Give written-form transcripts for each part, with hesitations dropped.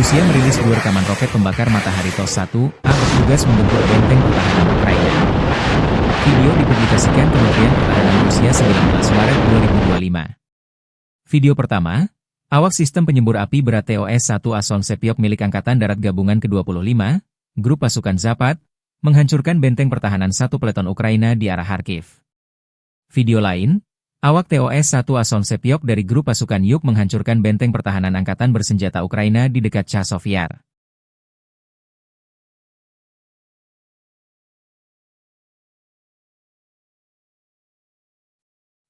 Rusia merilis dua rekaman roket pembakar matahari TOS-1A bertugas menggempur benteng pertahanan Ukraina. Video dipublikasikan Kementerian Pertahanan Rusia 19 Maret 2025. Video pertama, awak sistem penyembur api berat TOS-1A Solntsepyok milik Angkatan Darat Gabungan ke-25, Grup Pasukan Zapad, menghancurkan benteng pertahanan satu peleton Ukraina di arah Kharkiv. Video lain, awak TOS-1A Solntsepyok dari Grup Pasukan Yuk menghancurkan benteng pertahanan angkatan bersenjata Ukraina di dekat Chasiv Yar.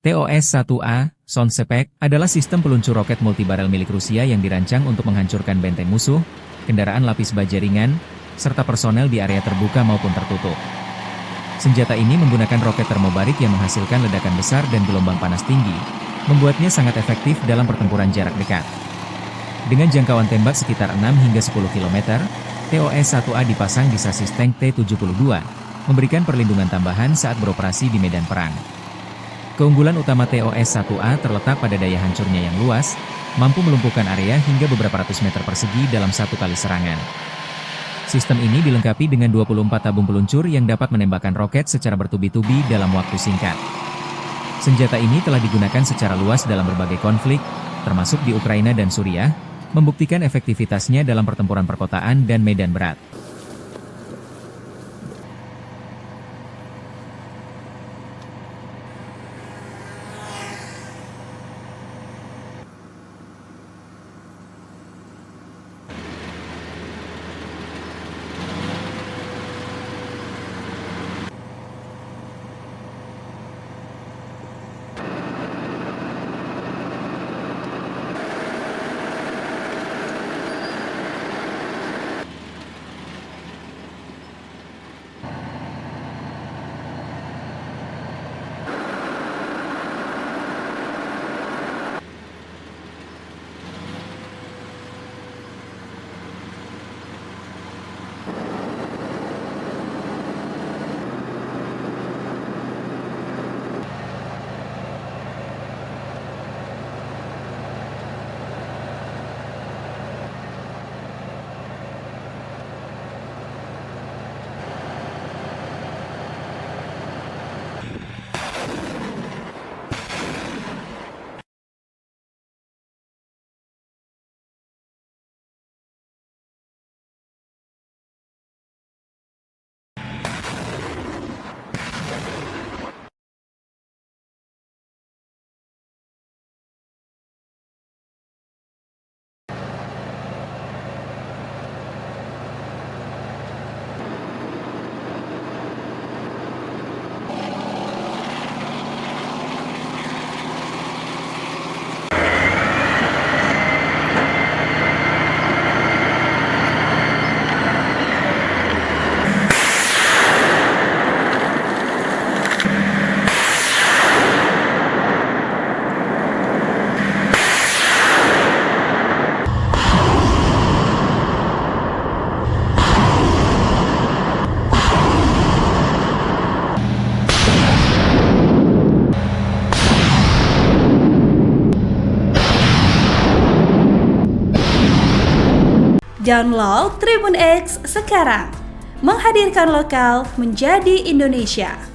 TOS-1A Solntsepyok adalah sistem peluncur roket multibarel milik Rusia yang dirancang untuk menghancurkan benteng musuh, kendaraan lapis baja ringan, serta personel di area terbuka maupun tertutup. Senjata ini menggunakan roket termobarik yang menghasilkan ledakan besar dan gelombang panas tinggi, membuatnya sangat efektif dalam pertempuran jarak dekat. Dengan jangkauan tembak sekitar 6 hingga 10 km, TOS-1A dipasang di sasis tank T-72, memberikan perlindungan tambahan saat beroperasi di medan perang. Keunggulan utama TOS-1A terletak pada daya hancurnya yang luas, mampu melumpuhkan area hingga beberapa ratus meter persegi dalam satu kali serangan. Sistem ini dilengkapi dengan 24 tabung peluncur yang dapat menembakkan roket secara bertubi-tubi dalam waktu singkat. Senjata ini telah digunakan secara luas dalam berbagai konflik, termasuk di Ukraina dan Suriah, membuktikan efektivitasnya dalam pertempuran perkotaan dan medan berat. Download Tribun X sekarang, menghadirkan lokal menjadi Indonesia.